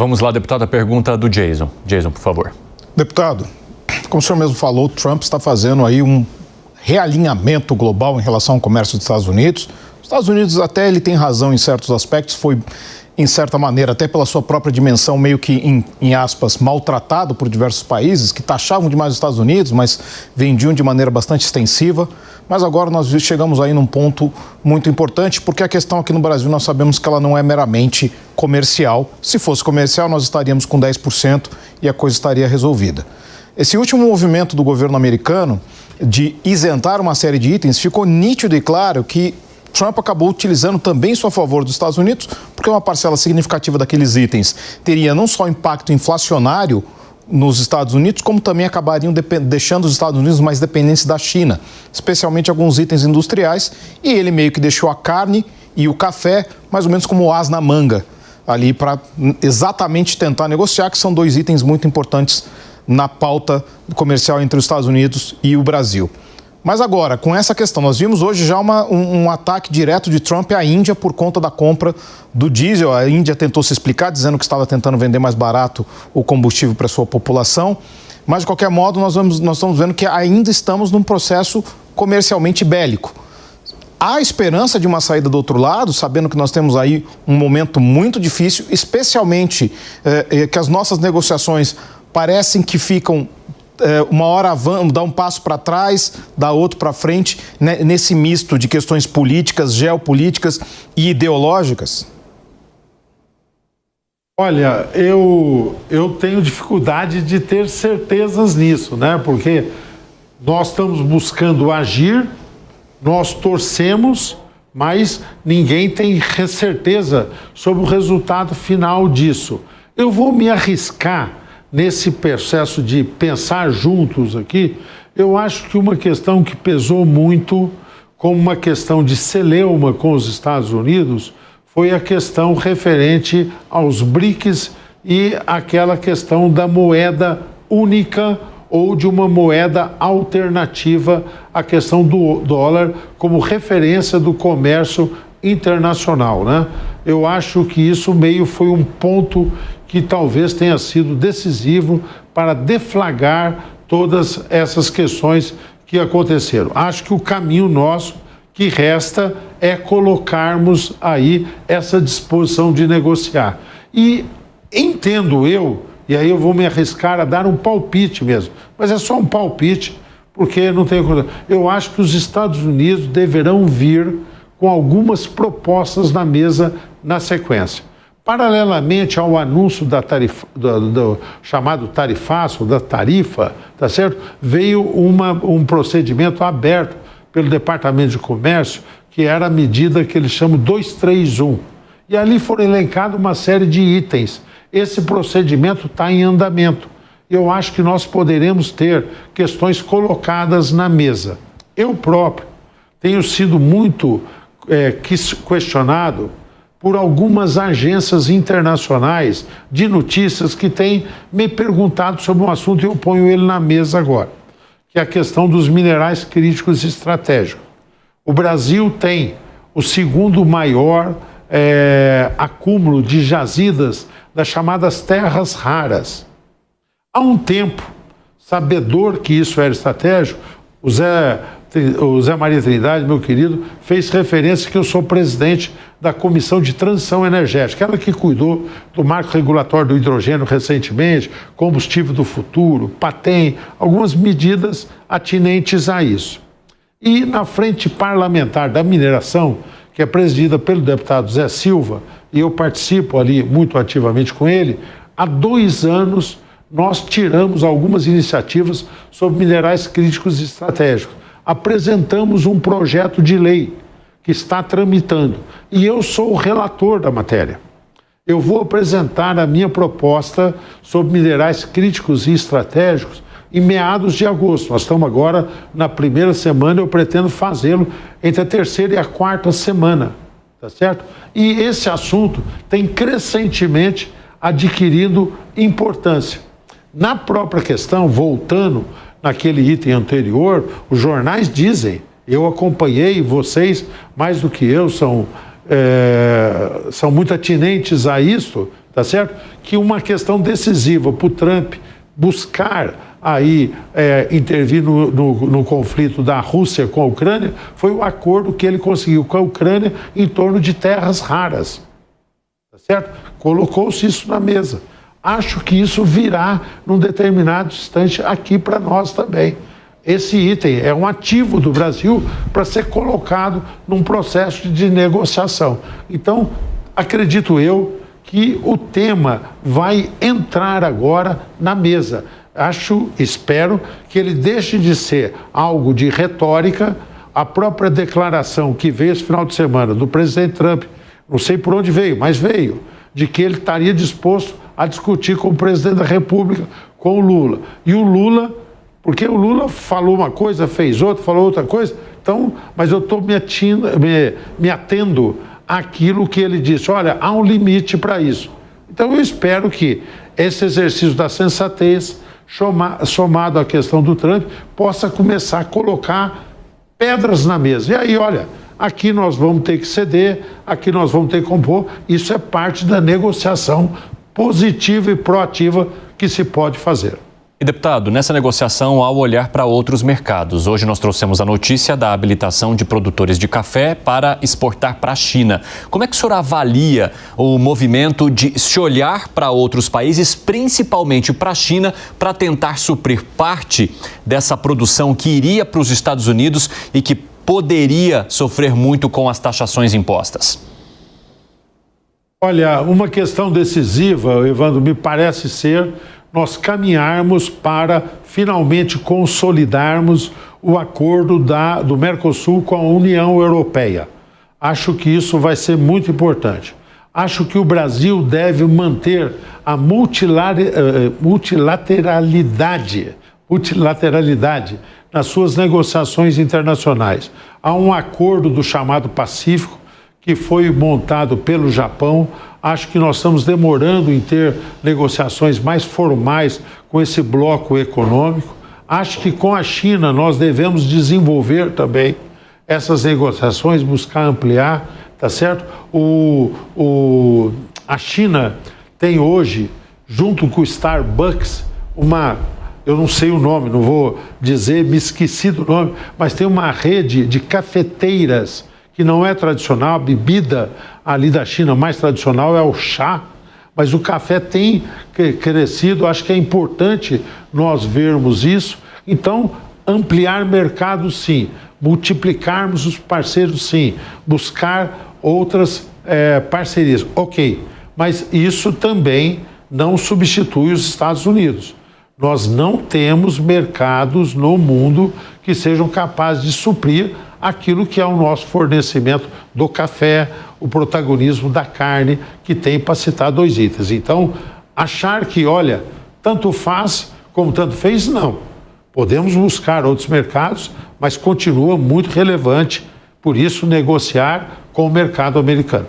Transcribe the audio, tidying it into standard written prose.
Vamos lá, deputado, a pergunta do Jason. Jason, por favor. Deputado, como o senhor mesmo falou, Trump está fazendo aí um realinhamento global em relação ao comércio dos Estados Unidos. Os Estados Unidos, até ele tem razão em certos aspectos, foi, em certa maneira, até pela sua própria dimensão, meio que, em aspas, maltratado por diversos países que taxavam demais os Estados Unidos, mas vendiam de maneira bastante extensiva. Mas agora nós chegamos aí num ponto muito importante, porque a questão aqui no Brasil nós sabemos que ela não é meramente comercial. Se fosse comercial, nós estaríamos com 10% e a coisa estaria resolvida. Esse último movimento do governo americano de isentar uma série de itens, ficou nítido e claro que Trump acabou utilizando também isso a favor dos Estados Unidos, porque uma parcela significativa daqueles itens teria não só impacto inflacionário nos Estados Unidos, como também acabariam deixando os Estados Unidos mais dependentes da China, especialmente alguns itens industriais, e ele meio que deixou a carne e o café mais ou menos como o as na manga, ali para exatamente tentar negociar, que são dois itens muito importantes na pauta comercial entre os Estados Unidos e o Brasil. Mas agora, com essa questão, nós vimos hoje já um ataque direto de Trump à Índia por conta da compra do diesel. A Índia tentou se explicar, dizendo que estava tentando vender mais barato o combustível para a sua população. Mas, de qualquer modo, nós estamos vendo que ainda estamos num processo comercialmente bélico. Há esperança de uma saída do outro lado, sabendo que nós temos aí um momento muito difícil, especialmente que as nossas negociações parecem que ficam... uma hora dá um passo para trás, dá outro para frente, né, nesse misto de questões políticas, geopolíticas e ideológicas? Olha, eu tenho dificuldade de ter certezas nisso, né? Porque nós estamos buscando agir, nós torcemos, mas ninguém tem certeza sobre o resultado final disso. Eu vou me arriscar nesse processo de pensar juntos aqui. Eu acho que uma questão que pesou muito como uma questão de celeuma com os Estados Unidos foi a questão referente aos BRICS e aquela questão da moeda única ou de uma moeda alternativa à questão do dólar como referência do comércio internacional, né? Eu acho que isso meio foi um ponto que talvez tenha sido decisivo para deflagrar todas essas questões que aconteceram. Acho que o caminho nosso que resta é colocarmos aí essa disposição de negociar. E entendo eu, e aí eu vou me arriscar a dar um palpite mesmo, mas é só um palpite, porque não tem... Eu acho que os Estados Unidos deverão vir com algumas propostas na mesa na sequência. Paralelamente ao anúncio da tarifa, do chamado tarifaço, da tarifa, tá certo? Veio um procedimento aberto pelo Departamento de Comércio, que era a medida que eles chamam 231. E ali foram elencados uma série de itens. Esse procedimento está em andamento. Eu acho que nós poderemos ter questões colocadas na mesa. Eu próprio tenho sido muito questionado por algumas agências internacionais de notícias que têm me perguntado sobre um assunto e eu ponho ele na mesa agora, que é a questão dos minerais críticos estratégicos. O Brasil tem o segundo maior acúmulo de jazidas das chamadas terras raras. Há um tempo, sabedor que isso era estratégico, o Zé Maria Trindade, meu querido, fez referência que eu sou presidente da Comissão de Transição Energética, ela que cuidou do marco regulatório do hidrogênio recentemente, combustível do futuro, PATEM, algumas medidas atinentes a isso. E na frente parlamentar da mineração, que é presidida pelo deputado Zé Silva, e eu participo ali muito ativamente com ele, há 2 anos nós tiramos algumas iniciativas sobre minerais críticos e estratégicos. Apresentamos um projeto de lei que está tramitando e eu sou o relator da matéria. Eu vou apresentar a minha proposta sobre minerais críticos e estratégicos em meados de agosto. Nós estamos agora na primeira semana, eu pretendo fazê-lo entre a terceira e a quarta semana, tá certo? E esse assunto tem crescentemente adquirido importância. Na própria questão, voltando naquele item anterior, os jornais dizem, eu acompanhei, vocês, mais do que eu, são muito atinentes a isso, tá tá certo? Que uma questão decisiva para o Trump buscar aí intervir no conflito da Rússia com a Ucrânia foi o acordo que ele conseguiu com a Ucrânia em torno de terras raras, tá certo? Colocou-se isso na mesa. Acho que isso virá num determinado instante aqui para nós também. Esse item é um ativo do Brasil para ser colocado num processo de negociação. Então, acredito eu que o tema vai entrar agora na mesa. Espero que ele deixe de ser algo de retórica. A própria declaração que veio esse final de semana do presidente Trump, não sei por onde veio, mas veio, de que ele estaria disposto a discutir com o presidente da República, com o Lula. E o Lula, porque o Lula falou uma coisa, fez outra, falou outra coisa, então, mas eu estou me atendo àquilo que ele disse. Olha, há um limite para isso. Então eu espero que esse exercício da sensatez, somado à questão do Trump, possa começar a colocar pedras na mesa. E aí, olha, aqui nós vamos ter que ceder, aqui nós vamos ter que compor. Isso é parte da negociação positiva e proativa que se pode fazer. E, deputado, nessa negociação, ao olhar para outros mercados, hoje nós trouxemos a notícia da habilitação de produtores de café para exportar para a China. Como é que o senhor avalia o movimento de se olhar para outros países, principalmente para a China, para tentar suprir parte dessa produção que iria para os Estados Unidos e que poderia sofrer muito com as taxações impostas? Olha, uma questão decisiva, Evandro, me parece ser nós caminharmos para finalmente consolidarmos o acordo do Mercosul com a União Europeia. Acho que isso vai ser muito importante. Acho que o Brasil deve manter a multilateralidade nas suas negociações internacionais. Há um acordo do chamado Pacífico, que foi montado pelo Japão. Acho que nós estamos demorando em ter negociações mais formais com esse bloco econômico. Acho que com a China nós devemos desenvolver também essas negociações, buscar ampliar, tá certo? A China tem hoje, junto com o Starbucks, eu não sei o nome, não vou dizer, me esqueci do nome, mas tem uma rede de cafeteiras que não é tradicional. A bebida ali da China mais tradicional é o chá, mas o café tem crescido. Acho que é importante nós vermos isso. Então, ampliar mercado, sim. Multiplicarmos os parceiros, sim. Buscar outras parcerias. Ok, mas isso também não substitui os Estados Unidos. Nós não temos mercados no mundo que sejam capazes de suprir aquilo que é o nosso fornecimento do café, o protagonismo da carne, que tem, para citar dois itens. Então, achar que, olha, tanto faz como tanto fez, não. Podemos buscar outros mercados, mas continua muito relevante, por isso, negociar com o mercado americano.